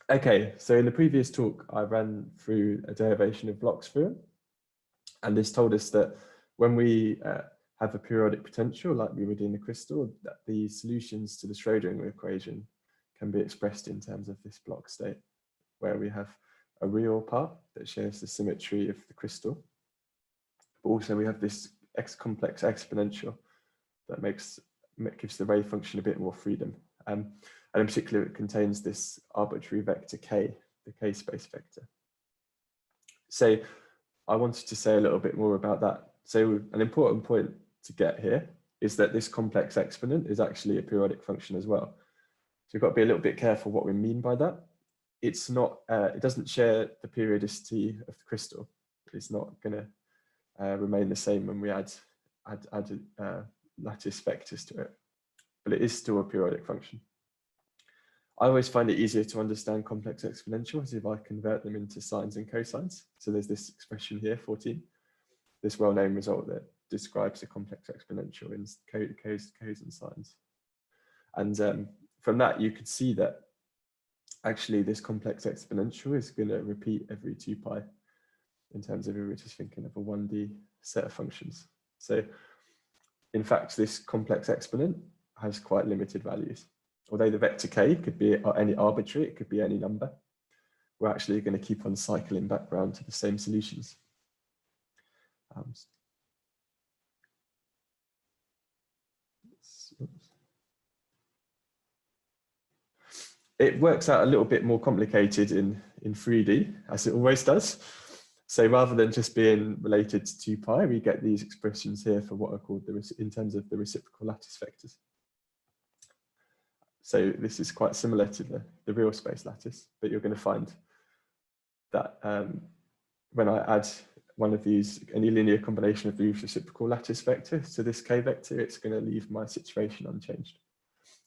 Okay, so in the previous talk, I ran through a derivation of Bloch's theorem, and this told us that when we have a periodic potential, like we would in the crystal, that the solutions to the Schrödinger equation can be expressed in terms of this Bloch state, where we have a real part that shares the symmetry of the crystal, but also we have this complex exponential that gives the wave function a bit more freedom. And in particular, it contains this arbitrary vector k, the k-space vector. So I wanted to say a little bit more about that. So an important point to get here is that this complex exponent is actually a periodic function as well. So we've got to be a little bit careful what we mean by that. It's not, it doesn't share the periodicity of the crystal. It's not going to remain the same when we add lattice vectors to it, but it is still a periodic function. I always find it easier to understand complex exponentials if I convert them into sines and cosines. So there's this expression here, 14, this well-known result that describes a complex exponential in cos and sines. And from that, you could see that actually this complex exponential is going to repeat every 2 pi in terms of if we're just thinking of a 1D set of functions. So in fact, this complex exponent has quite limited values. Although the vector k could be any arbitrary, it could be any number, we're actually going to keep on cycling back around to the same solutions. It works out a little bit more complicated in 3D, as it always does. So rather than just being related to 2 pi, we get these expressions here for what are called in terms of the reciprocal lattice vectors. So this is quite similar to the real space lattice, but you're going to find that when I add one of these, any linear combination of these reciprocal lattice vectors to this k vector, it's going to leave my situation unchanged.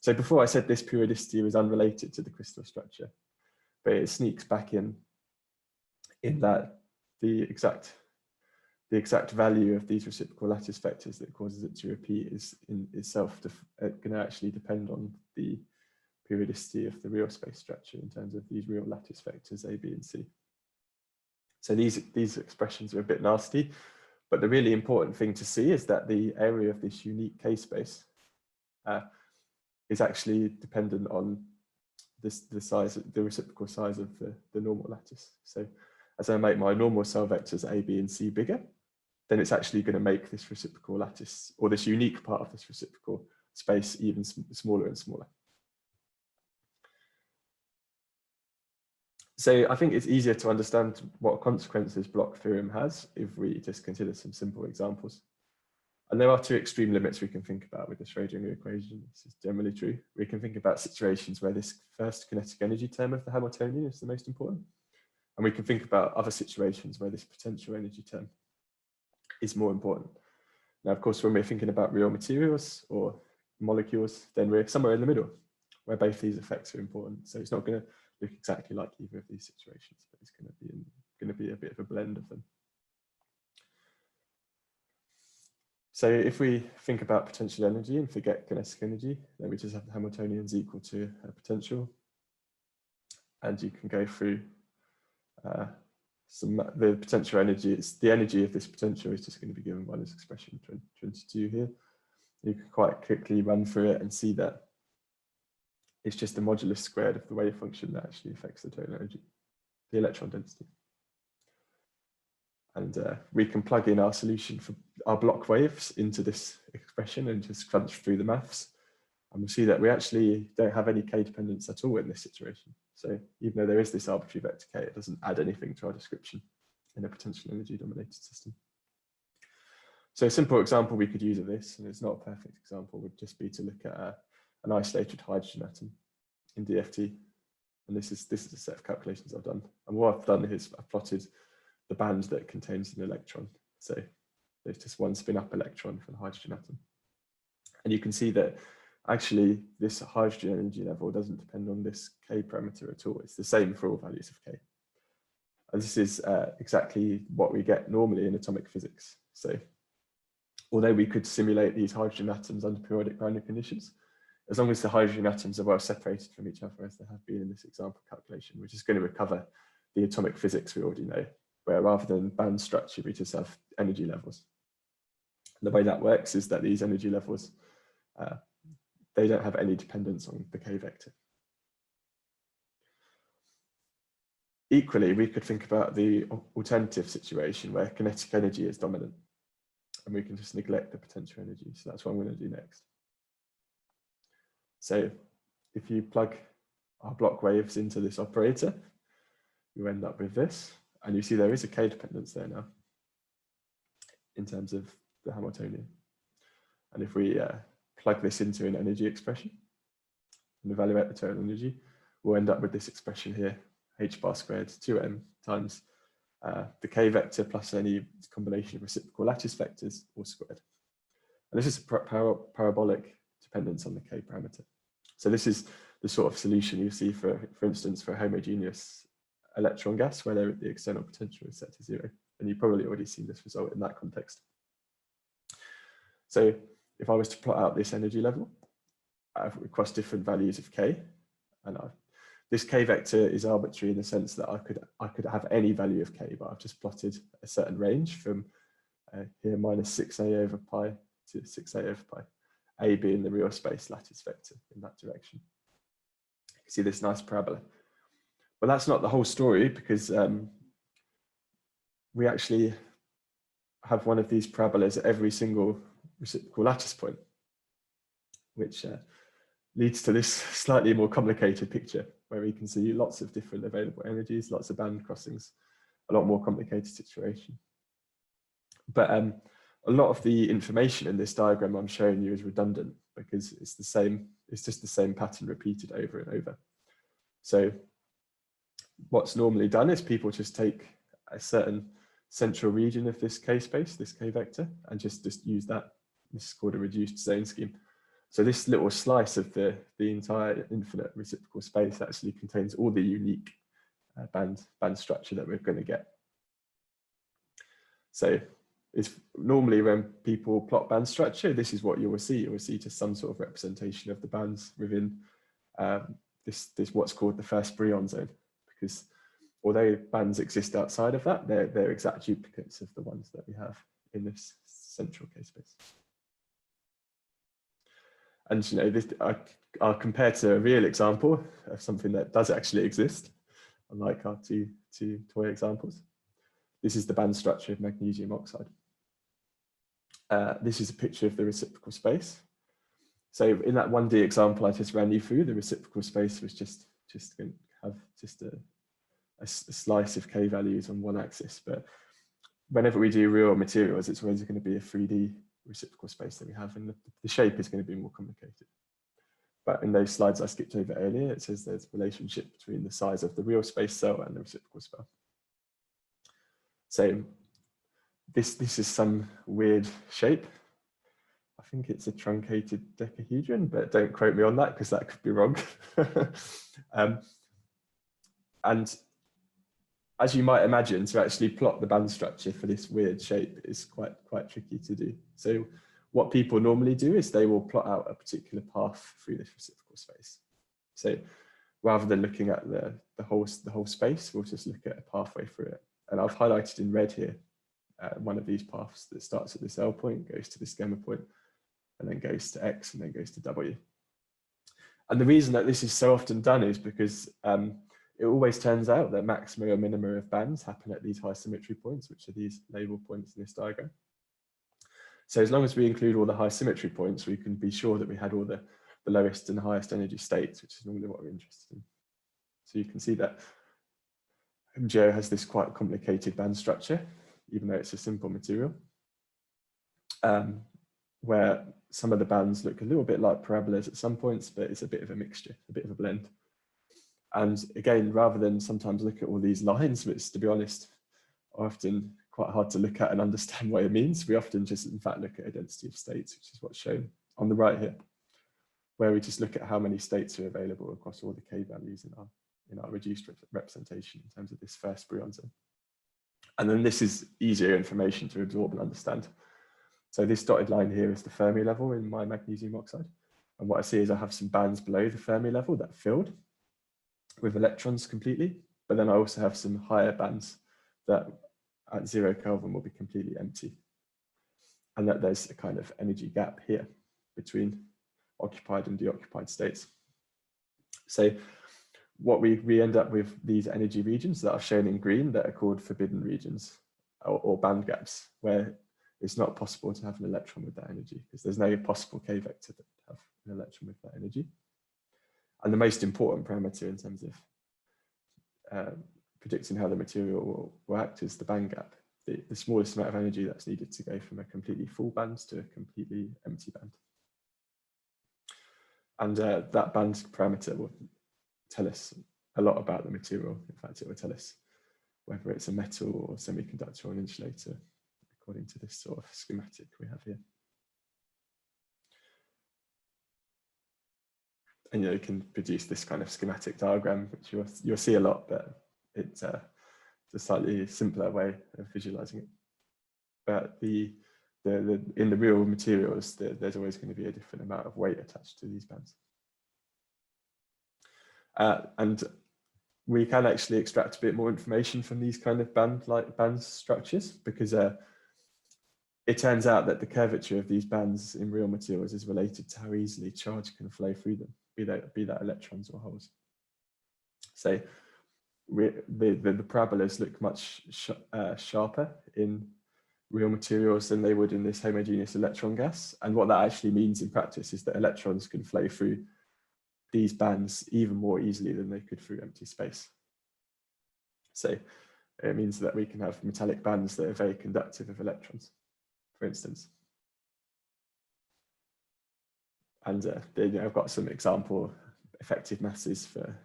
So before I said this periodicity was unrelated to the crystal structure, but it sneaks back in that the exact value of these reciprocal lattice vectors that causes it to repeat is in itself going to actually depend on the periodicity of the real space structure in terms of these real lattice vectors A, B, and C. So these expressions are a bit nasty, but the really important thing to see is that the area of this unique K space is actually dependent on the reciprocal size of the normal lattice. So as I make my normal cell vectors A, B, and C bigger, then it's actually going to make this reciprocal lattice, or this unique part of this reciprocal space, even smaller and smaller. So I think it's easier to understand what consequences Bloch theorem has if we just consider some simple examples. And there are 2 extreme limits we can think about with the Schrödinger equation. This is generally true. We can think about situations where this first kinetic energy term of the Hamiltonian is the most important. And we can think about other situations where this potential energy term is more important. Now, of course, when we're thinking about real materials or molecules, then we're somewhere in the middle, where both these effects are important. So it's not going to look exactly like either of these situations, but it's going to be a bit of a blend of them. So if we think about potential energy and forget kinetic energy, then we just have the Hamiltonians equal to a potential. And you can go through the potential energy. It's the energy of this potential is just going to be given by this expression 22 here. You can quite quickly run through it and see that it's just the modulus squared of the wave function that actually affects the total energy, the electron density. And we can plug in our solution for our Bloch waves into this expression and just crunch through the maths. And we'll see that we actually don't have any k dependence at all in this situation. So even though there is this arbitrary vector k, it doesn't add anything to our description in a potential energy dominated system. So a simple example we could use of this, and it's not a perfect example, would just be to look at an isolated hydrogen atom in DFT. And this is a set of calculations I've done. And what I've done is I've plotted the band that contains an electron. So there's just one spin up electron for the hydrogen atom. And you can see that actually this hydrogen energy level doesn't depend on this k parameter at all. It's the same for all values of k. And this is exactly what we get normally in atomic physics. So although we could simulate these hydrogen atoms under periodic boundary conditions, as long as the hydrogen atoms are well separated from each other, as they have been in this example calculation, we're just going to recover the atomic physics we already know, where rather than band structure, we just have energy levels. And the way that works is that these energy levels, they don't have any dependence on the K vector. Equally, we could think about the alternative situation where kinetic energy is dominant, and we can just neglect the potential energy. So that's what I'm going to do next. So if you plug our Bloch waves into this operator, you end up with this, and you see there is a K dependence there now in terms of the Hamiltonian. And if we plug this into an energy expression and evaluate the total energy, we'll end up with this expression here, h bar squared 2m times the K vector plus any combination of reciprocal lattice vectors all squared. And this is a parabolic dependence on the K parameter. So this is the sort of solution you see for instance, for a homogeneous electron gas where the external potential is set to 0. And you've probably already seen this result in that context. So if I was to plot out this energy level across different values of K, and this K vector is arbitrary in the sense that I could have any value of K, but I've just plotted a certain range from here minus 6a over pi to 6a over pi, a being the real space lattice vector in that direction. You can see this nice parabola. But that's not the whole story, because we actually have one of these parabolas at every single reciprocal lattice point, which leads to this slightly more complicated picture where we can see lots of different available energies, lots of band crossings, a lot more complicated situation. But a lot of the information in this diagram I'm showing you is redundant because it's the same, it's just the same pattern repeated over and over. So what's normally done is people just take a certain central region of this K space, this K vector, and just use that. This is called a reduced zone scheme. So this little slice of the entire infinite reciprocal space actually contains all the unique band structure that we're going to get. So it's normally when people plot band structure, this is what you will see. You will see just some sort of representation of the bands within this what's called the first Brion zone, because although bands exist outside of that, they're exact duplicates of the ones that we have in this central K space. And you know, this, I'll compare to a real example of something that does actually exist, unlike our two toy examples. This is the band structure of magnesium oxide. This is a picture of the reciprocal space. So in that 1D example I just ran you through, the reciprocal space was just going to have just a slice of K values on one axis. But whenever we do real materials, it's always going to be a 3D reciprocal space that we have, and the shape is going to be more complicated. But in those slides I skipped over earlier, it says there's a relationship between the size of the real space cell and the reciprocal spell. So this is some weird shape. I think it's a truncated decahedron, but don't quote me on that because that could be wrong. And as you might imagine, to actually plot the band structure for this weird shape is quite tricky to do. So what people normally do is they will plot out a particular path through this reciprocal space. So rather than looking at the whole space, we'll just look at a pathway through it. And I've highlighted in red here one of these paths that starts at this L point, goes to this gamma point, and then goes to X, and then goes to W. And the reason that this is so often done is because it always turns out that maxima or minima of bands happen at these high symmetry points, which are these label points in this diagram. So as long as we include all the high symmetry points, we can be sure that we had all the lowest and highest energy states, which is normally what we're interested in. So you can see that MgO has this quite complicated band structure, even though it's a simple material, where some of the bands look a little bit like parabolas at some points, but it's a bit of a mixture, a bit of a blend. And again, rather than sometimes look at all these lines, which to be honest, are often quite hard to look at and understand what it means, we often just in fact look at a density of states, which is what's shown on the right here, where we just look at how many states are available across all the K values in our reduced representation in terms of this first Brion zone. And then this is easier information to absorb and understand. So this dotted line here is the Fermi level in my magnesium oxide. And what I see is I have some bands below the Fermi level that are filled with electrons completely, but then I also have some higher bands that at 0 Kelvin will be completely empty. And that there's a kind of energy gap here between occupied and deoccupied states. So what we end up with these energy regions that are shown in green that are called forbidden regions or band gaps, where it's not possible to have an electron with that energy because there's no possible K vector to have an electron with that energy. And the most important parameter in terms of predicting how the material will act is the band gap, the smallest amount of energy that's needed to go from a completely full band to a completely empty band. And that band parameter will tell us a lot about the material. In fact, it will tell us whether it's a metal or semiconductor or an insulator, according to this sort of schematic we have here. And you can produce this kind of schematic diagram, which you'll see a lot, but it's a slightly simpler way of visualizing it. But in the real materials, there's always going to be a different amount of weight attached to these bands. And we can actually extract a bit more information from these kind of band structures, because it turns out that the curvature of these bands in real materials is related to how easily charge can flow through them, be that electrons or holes. So the parabolas look much sharper in real materials than they would in this homogeneous electron gas. And what that actually means in practice is that electrons can flow through these bands even more easily than they could through empty space. So it means that we can have metallic bands that are very conductive of electrons, for instance. And I've got some example effective masses for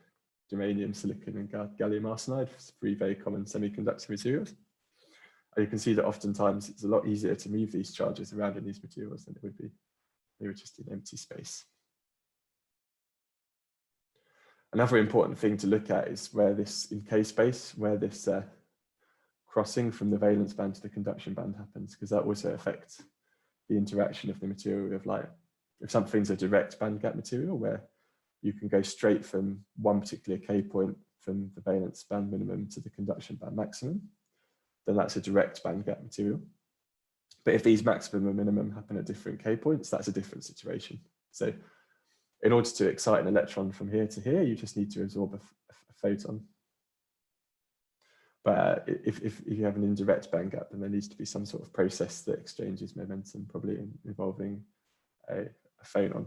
germanium, silicon, and gallium arsenide, 3 very common semiconductor materials. And you can see that oftentimes it's a lot easier to move these charges around in these materials than it would be if they were just in empty space. Another important thing to look at is where this, in K space, where this crossing from the valence band to the conduction band happens, because that also affects the interaction of the material with light. If something's a direct band gap material, where you can go straight from one particular K point from the valence band minimum to the conduction band maximum, then that's a direct band gap material. But if these maximum and minimum happen at different K points, that's a different situation. So in order to excite an electron from here to here, you just need to absorb a photon. But if you have an indirect band gap, then there needs to be some sort of process that exchanges momentum, probably involving a phonon.